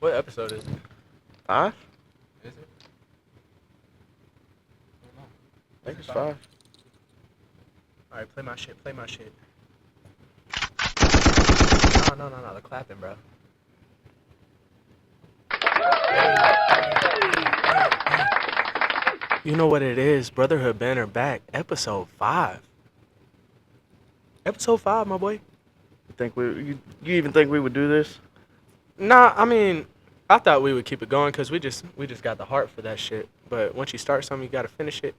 What episode is it? 5? Is it? I don't know. I think it's 5. All right, play my shit. Play my shit. No. The clapping, bro. You know what it is? Brotherhood Banner back. Episode 5. Episode 5, my boy. You even think we would do this? Nah, I mean, I thought we would keep it going because we just got the heart for that shit. But once you start something, you gotta finish it.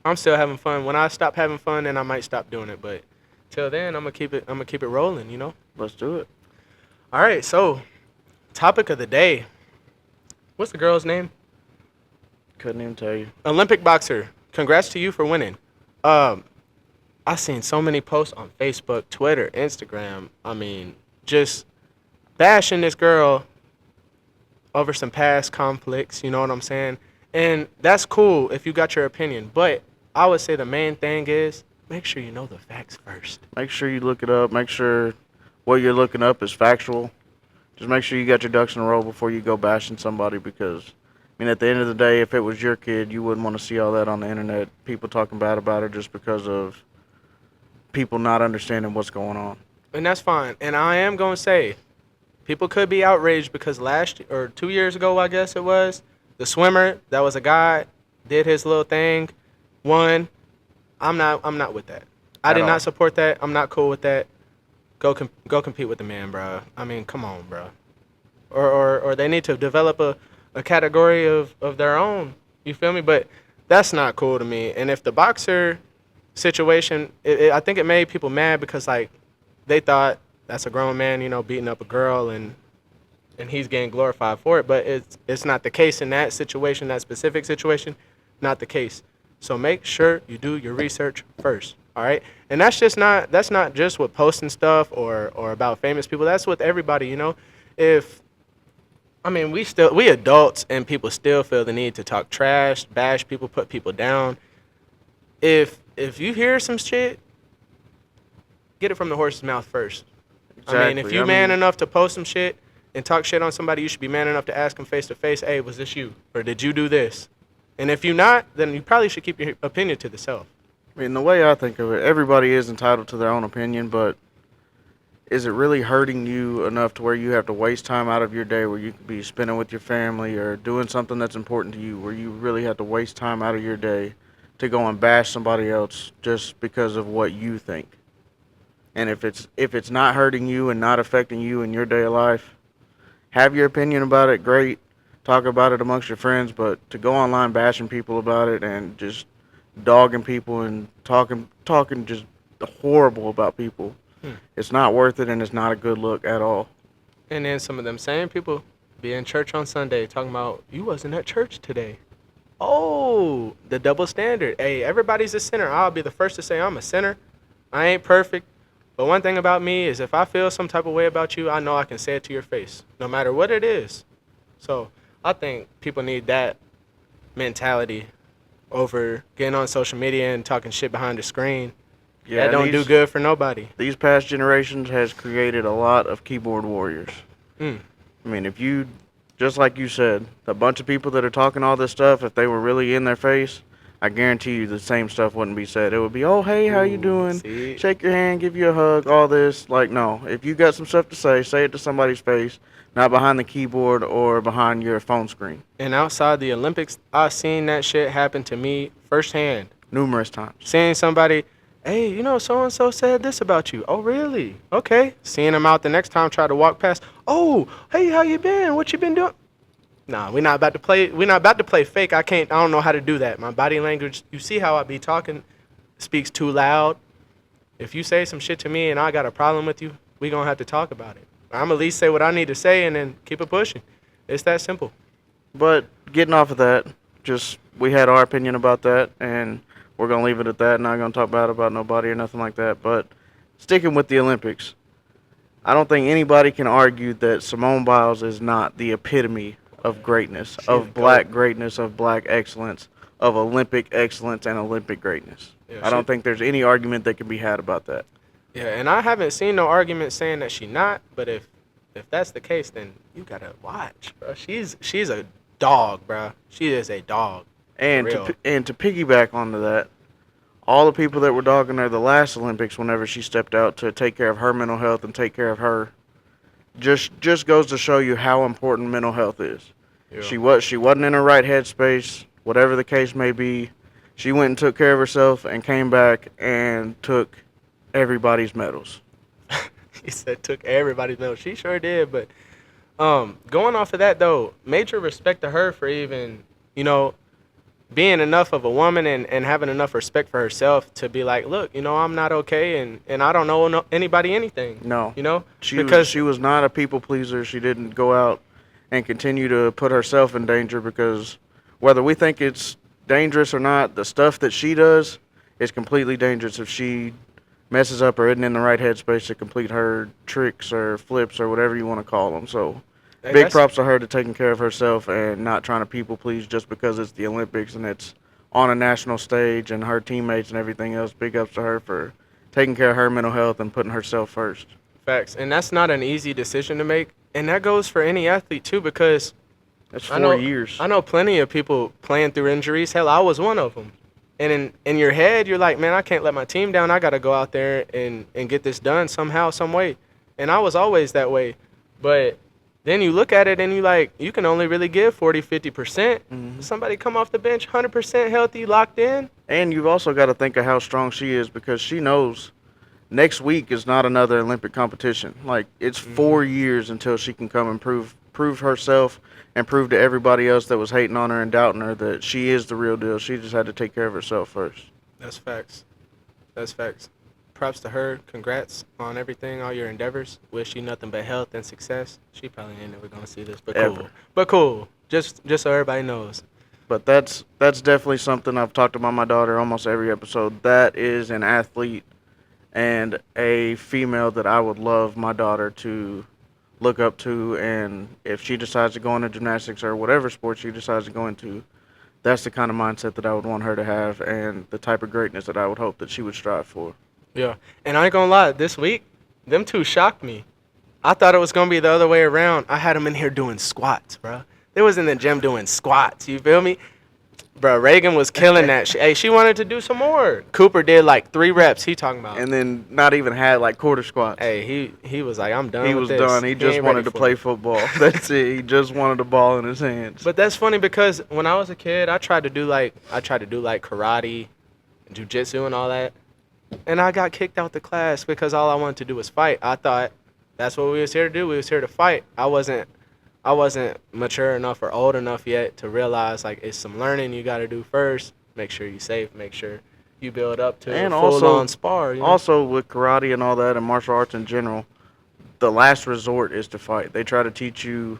I'm still having fun. When I stop having fun, then I might stop doing it. But till then, I'm gonna keep it rolling. You know. Let's do it. All right. So, topic of the day. What's the girl's name? Couldn't even tell you. Olympic boxer. Congrats to you for winning. I seen so many posts on Facebook, Twitter, Instagram. I mean, just bashing this girl over some past conflicts. You know what I'm saying? And that's cool if you got your opinion. But I would say the main thing is make sure you know the facts first. Make sure you look it up. Make sure what you're looking up is factual. Just make sure you got your ducks in a row before you go bashing somebody because, I mean, at the end of the day, if it was your kid, you wouldn't want to see all that on the internet. People talking bad about her just because of people not understanding what's going on. And that's fine. And I am going to say, people could be outraged because last or 2 years ago, I guess it was, the swimmer that was a guy did his little thing, won. I'm not with that. I did not support that. I'm not cool with that. Go compete with the man, bro. I mean, come on, bro. Or they need to develop a category of their own. You feel me? But that's not cool to me. And if the boxer situation, I think it made people mad because like they thought that's a grown man, you know, beating up a girl and he's getting glorified for it. But it's not the case in that situation, that specific situation, not the case. So make sure you do your research first. All right, and that's not just with posting stuff or about famous people. That's with everybody, you know. We adults and people still feel the need to talk trash, bash people, put people down. If you hear some shit, get it from the horse's mouth first. Exactly. I mean, if you man enough to post some shit and talk shit on somebody, you should be man enough to ask them face to face, hey, was this you? Or did you do this? And if you're not, then you probably should keep your opinion to yourself. I mean, the way I think of it, everybody is entitled to their own opinion, but is it really hurting you enough to where you have to waste time out of your day where you could be spending with your family or doing something that's important to you, where you really have to waste time out of your day to go and bash somebody else just because of what you think? And if it's not hurting you and not affecting you in your day of life, have your opinion about it, great. Talk about it amongst your friends, but to go online bashing people about it and just dogging people and talking just horrible about people, it's not worth it and it's not a good look at all. And then some of them same people be in church on Sunday talking about, you wasn't at church today. Oh, the double standard. Hey, everybody's a sinner. I'll be the first to say I'm a sinner. I ain't perfect. But one thing about me is if I feel some type of way about you, I know I can say it to your face, no matter what it is. So I think people need that mentality over getting on social media and talking shit behind the screen. Yeah, that don't do good for nobody. These past generations has created a lot of keyboard warriors. I mean, if you, just like you said, the bunch of people that are talking all this stuff, if they were really in their face, I guarantee you the same stuff wouldn't be said. It would be, oh, hey, how you doing? See? Shake your hand, give you a hug, all this. Like, no. If you got some stuff to say it to somebody's face, not behind the keyboard or behind your phone screen. And outside the Olympics, I've seen that shit happen to me firsthand. Numerous times. Seeing somebody, hey, you know, so-and-so said this about you. Oh, really? Okay. Seeing them out the next time, try to walk past. Oh, hey, how you been? What you been doing? Nah, we're not about to play fake. I don't know how to do that. My body language, you see how I be talking, speaks too loud. If you say some shit to me and I got a problem with you, we gonna have to talk about it. I'm at least say what I need to say and then keep it pushing. It's that simple. But getting off of that, just we had our opinion about that, and we're gonna leave it at that. Not gonna talk bad about nobody or nothing like that. But sticking with the Olympics, I don't think anybody can argue that Simone Biles is not the epitome of greatness, of black greatness, of black excellence, of Olympic excellence and Olympic greatness. Yeah, I don't think there's any argument that can be had about that. Yeah, and I haven't seen no argument saying that she not, but if if that's the case, then you gotta watch, bro. She's a dog, bro. She is a dog. And real. to piggyback onto that, all the people that were dogging her the last Olympics, whenever she stepped out to take care of her mental health and take care of her, just goes to show you how important mental health is. Yeah. She wasn't in her right headspace, whatever the case may be. She went and took care of herself and came back and took everybody's medals. He said took everybody's medal. She sure did, but going off of that though, major respect to her for even, being enough of a woman and having enough respect for herself to be like, look, I'm not okay and I don't know anybody anything. No. Because she was not a people pleaser. She didn't go out and continue to put herself in danger, because whether we think it's dangerous or not, the stuff that she does is completely dangerous if she messes up or isn't in the right headspace to complete her tricks or flips or whatever you want to call them. So hey, big props to her to taking care of herself and not trying to people please just because it's the Olympics and it's on a national stage and her teammates and everything else. Big ups to her for taking care of her mental health and putting herself first. Facts. And that's not an easy decision to make. And that goes for any athlete too, because That's 4 years. I know plenty of people playing through injuries. Hell, I was one of them. And in your head, you're like, man, I can't let my team down. I got to go out there and get this done somehow, some way. And I was always that way. But then you look at it and you like, you can only really give 40, 50%. Mm-hmm. Somebody come off the bench 100% healthy, locked in. And you've also got to think of how strong she is, because she knows next week is not another Olympic competition. Like, it's 4 years until she can come and prove herself and prove to everybody else that was hating on her and doubting her that she is the real deal. She just had to take care of herself first. That's facts. That's facts. Props to her. Congrats on everything, all your endeavors. Wish you nothing but health and success. She probably ain't never gonna see this, but Ever. cool. But cool. Just so everybody knows. But that's definitely something I've talked about my daughter almost every episode. That is an athlete and a female that I would love my daughter to look up to, and if she decides to go into gymnastics or whatever sport she decides to go into, that's the kind of mindset that I would want her to have and the type of greatness that I would hope that she would strive for. Yeah. And I ain't gonna lie, this week, them two shocked me. I thought it was gonna be the other way around. I had them in here doing squats, bro. They was in the gym doing squats, you feel me? Bro, Reagan was killing that shit. Hey, she wanted to do some more. Cooper did like 3 reps, he talking about. And then not even had like quarter squats. Hey, he was like, I'm done He with was this. done. He just ain't wanted ready to for play it. football. That's it. He just wanted a ball in his hands. But that's funny because when I was a kid, I tried to do like karate, jiu-jitsu and all that. And I got kicked out the class because all I wanted to do was fight. I thought that's what we was here to do. We was here to fight. I wasn't mature enough or old enough yet to realize like it's some learning you got to do first. Make sure you're safe. Make sure you build up to And a also- full-on spar. You know? Also, with karate and all that and martial arts in general, the last resort is to fight. They try to teach you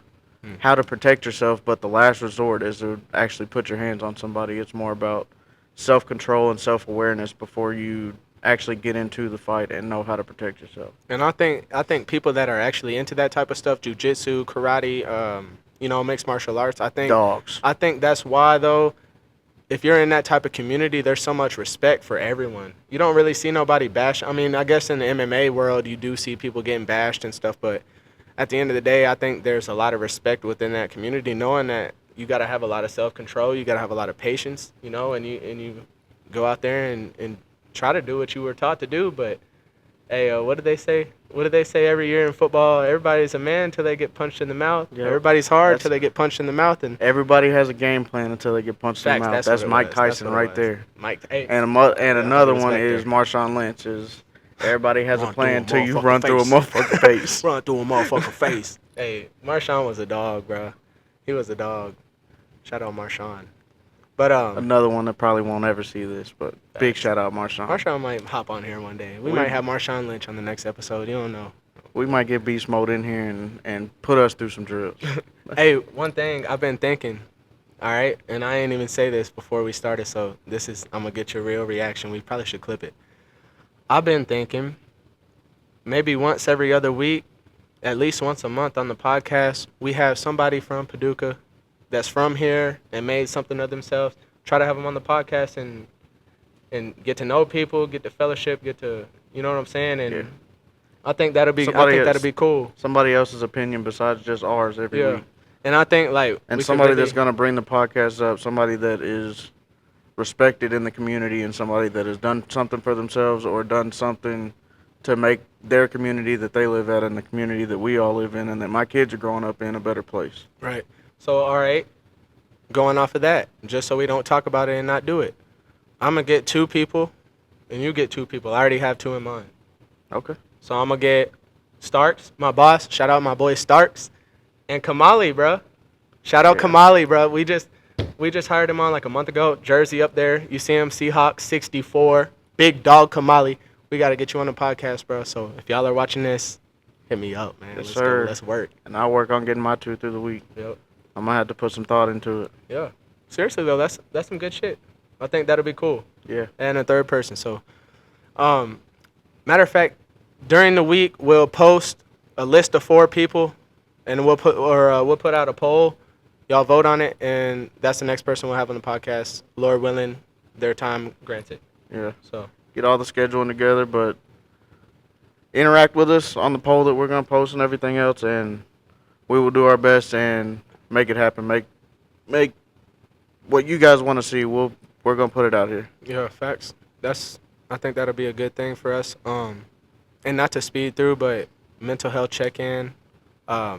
how to protect yourself, but the last resort is to actually put your hands on somebody. It's more about self-control and self-awareness before you actually get into the fight and know how to protect yourself. And I think people that are actually into that type of stuff, jiu-jitsu, karate, mixed martial arts, I think that's why though. If you're in that type of community, there's so much respect for everyone. You don't really see nobody bash. I mean, I guess in the MMA world, you do see people getting bashed and stuff, but at the end of the day, I think there's a lot of respect within that community, knowing that you got to have a lot of self-control, you got to have a lot of patience, and you go out there and try to do what you were taught to do. But hey, what did they say? What did they say every year in football? Everybody's a man until they get punched in the mouth. Yep. Everybody's hard until they get punched in the mouth. And Everybody has a game plan until they get punched in the mouth. That's Mike Tyson right there. Mike. Hey, And another one respect is there. Marshawn Lynch. Is everybody has a Run plan through a until you motherfucking run through a face. motherfucking face. Run through a motherfucking face. Hey, Marshawn was a dog, bro. He was a dog. Shout out Marshawn. But Another one that probably won't ever see this, but big shout out Marshawn. Marshawn might hop on here one day. We might have Marshawn Lynch on the next episode. You don't know. We might get Beast Mode in here and put us through some drills. Hey, one thing I've been thinking, all right, and I ain't even say this before we started, so I'm gonna get your real reaction. We probably should clip it. I've been thinking maybe once every other week, at least once a month on the podcast, we have somebody from Paducah that's from here and made something of themselves. Try to have them on the podcast and get to know people, get to fellowship, get to, you know what I'm saying, and I think that'll be. I Somebody think that'll else- be cool. Somebody else's opinion besides just ours every Yeah. week. And I think like And we could somebody really- that's going to bring the podcast up, somebody that is respected in the community, and somebody that has done something for themselves or done something to make their community that they live at and the community that we all live in and that my kids are growing up in a better place. Right. So all right, going off of that, just so we don't talk about it and not do it, I'm gonna get 2 people, and you get 2 people. I already have 2 in mind. Okay. So I'm gonna get Starks, my boss. Shout out my boy Starks, and Kamali, bro. Shout out Yeah. Kamali, bro. We just hired him on like a month ago. Jersey up there. You see him, Seahawks 64. Big dog Kamali. We gotta get you on the podcast, bro. So if y'all are watching this, hit me up, man. Yes, Let's sir. go. Let's work. And I'll work on getting my 2 through the week. Yep. I'm going to have to put some thought into it. Yeah. Seriously though, that's some good shit. I think that'll be cool. Yeah. And a third person. So, matter of fact, during the week we'll post a list of 4 people, and we'll put out a poll. Y'all vote on it, and that's the next person we'll have on the podcast. Lord willing, their time granted. Yeah. So Get all the scheduling together, but interact with us on the poll that we're going to post and everything else, and we will do our best and make it happen. Make what you guys want to see. We're going to put it out here. yeah, facts. I think that'll be a good thing for us. And not to speed through, but mental health check-in. I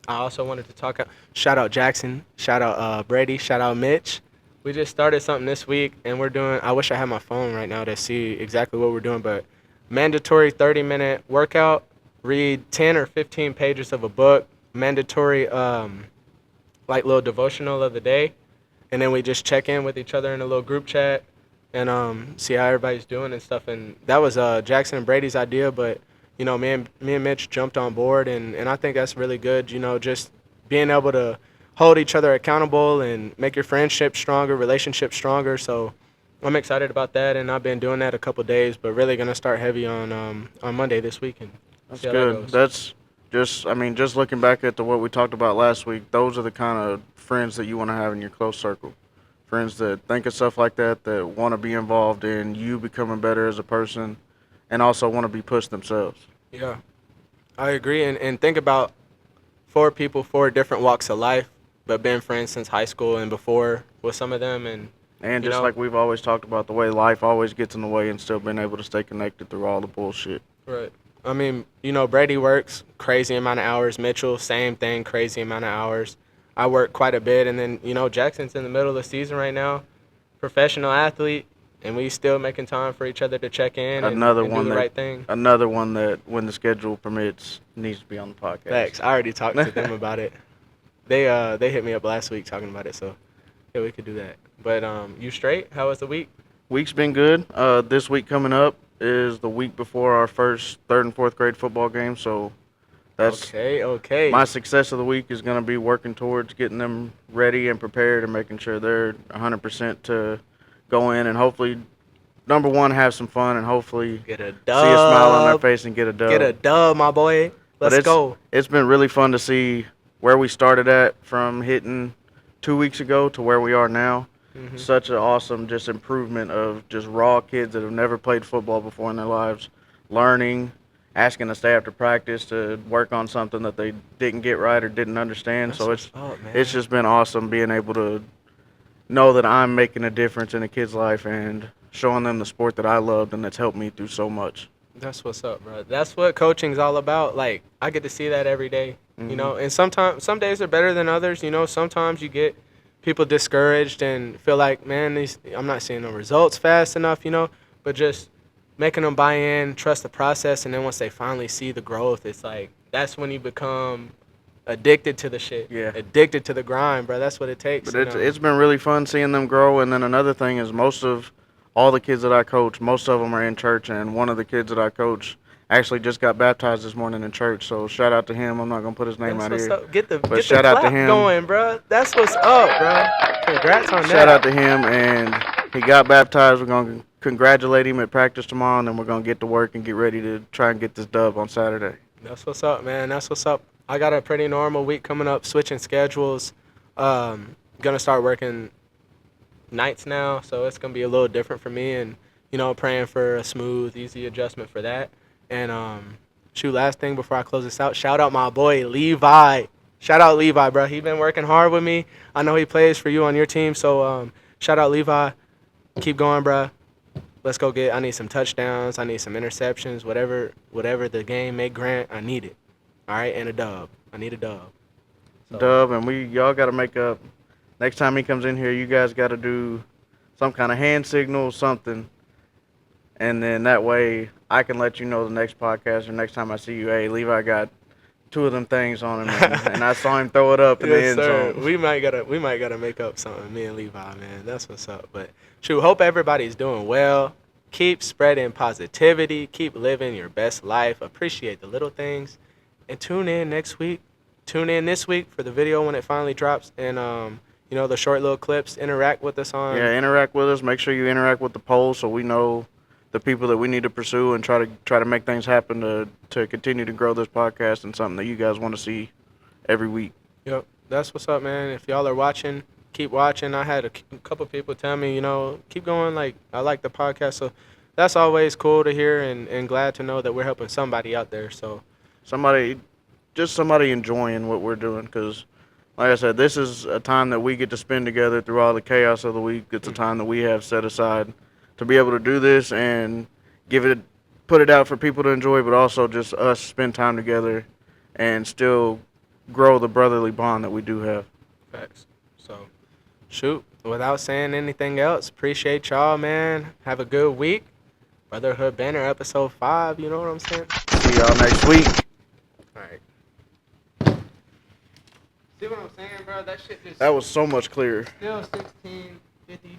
also wanted to talk. Shout out Jackson. Shout out Brady. Shout out Mitch. We just started something this week, and we're doing. I wish I had my phone right now to see exactly what we're doing, but mandatory 30-minute workout. Read 10 or 15 pages of a book. Mandatory, like little devotional of the day, and then we just check in with each other in a little group chat, and see how everybody's doing and stuff. And that was Jackson and Brady's idea, but you know, me and Mitch jumped on board, and I think that's really good. You know, just being able to hold each other accountable and make your friendship stronger, relationship stronger. So I'm excited about that, and I've been doing that a couple days, but really gonna start heavy on Monday this weekend. That's See how that good. goes. That's just looking back at what we talked about last week, those are the kind of friends that you want to have in your close circle. Friends that think of stuff like that want to be involved in you becoming better as a person and also want to be pushed themselves. Yeah, I agree. And think about 4 people, 4 different walks of life, but been friends since high school and before with some of them. And And you just know- like we've always talked about, the way life always gets in the way and still being able to stay connected through all the bullshit. right. I mean, you know, Brady works crazy amount of hours. Mitchell, same thing, crazy amount of hours. I work quite a bit. And then, you know, Jackson's in the middle of the season right now, professional athlete, and we still making time for each other to check in and Another do one the that- right thing. Another one that, when the schedule permits, needs to be on the podcast. Thanks. I already talked to them about it. They hit me up last week talking about it, so yeah, we could do that. But you straight? How was the week? Week's been good. This week coming up is the week before our first 3rd and 4th grade football game, so that's Okay. my success of the week is going to be working towards getting them ready and prepared and making sure they're 100% to go in and hopefully, number one, have some fun and hopefully Get a see dub. a smile on their face and get a dub. Get a dub, my boy. But Let's go. It's been really fun to see where we started at from hitting 2 weeks ago to where we are now. Mhm. Such an awesome just improvement of just raw kids that have never played football before in their lives, learning, asking to stay after practice to work on something that they didn't get right or didn't understand. That's So what's up, man. it's just been awesome being able to know that I'm making a difference in a kid's life and showing them the sport that I loved and that's helped me through so much. That's what's up, bro. That's what coaching's all about. Like, I get to see that every day, you know. And sometimes, some days are better than others. You know, sometimes you get people discouraged and feel like, man, I'm not seeing no results fast enough, you know. But just making them buy in, trust the process, and then once they finally see the growth, it's like that's when you become addicted to the shit. Yeah. Addicted to the grind, bro. That's what it takes. But you it's know? it's been really fun seeing them grow. And then another thing is most of all the kids that I coach, most of them are in church. And one of the kids that I coach actually just got baptized this morning in church. So shout out to him. I'm not gonna put his name That's out what's here. up. Get the shout out to clap him. going, bro. That's what's up, bro. Congrats on that. Shout out to him. And he got baptized. We're gonna congratulate him at practice tomorrow, and then we're gonna get to work and get ready to try and get this dub on Saturday. That's what's up, man. That's what's up. I got a pretty normal week coming up, switching schedules. Gonna start working nights now, so it's gonna be a little different for me, and you know, praying for a smooth, easy adjustment for that. And Shoot, last thing before I close this out, shout out my boy Levi. Shout out Levi, bro. He been working hard with me. I know he plays for you on your team, so shout out Levi. Keep going, bro. Let's go I need some touchdowns. I need some interceptions. Whatever the game may grant, I need it. All right, and a dub. I need a dub. So. Dub, and y'all got to make up. Next time he comes in here, you guys got to do some kind of hand signal, something. And then that way I can let you know the next podcast or next time I see you, hey, Levi got 2 of them things on him, and I saw him throw it up in the end zone. We might gotta make up something, me and Levi, man. That's what's up. But shoot, hope everybody's doing well. Keep spreading positivity. Keep living your best life. Appreciate the little things, and tune in next week. Tune in this week for the video when it finally drops, and the short little clips. Interact with us on. Yeah, interact with us. Make sure you interact with the poll so we know the people that we need to pursue and try to make things happen to continue to grow this podcast and something that you guys want to see every week. Yep, that's what's up, man. If y'all are watching, keep watching. I had a couple people tell me, keep going. Like, I like the podcast, so that's always cool to hear and glad to know that we're helping somebody out there. So somebody enjoying what we're doing, because like I said, this is a time that we get to spend together through all the chaos of the week. It's a time that we have set aside to be able to do this and put it out for people to enjoy, but also just us spend time together and still grow the brotherly bond that we do have. Facts. So, shoot, without saying anything else, appreciate y'all, man. Have a good week. Brotherhood Banner, episode 5, you know what I'm saying? See y'all next week. All right. See what I'm saying, bro? That shit just... That was so much clearer. Still 16:50.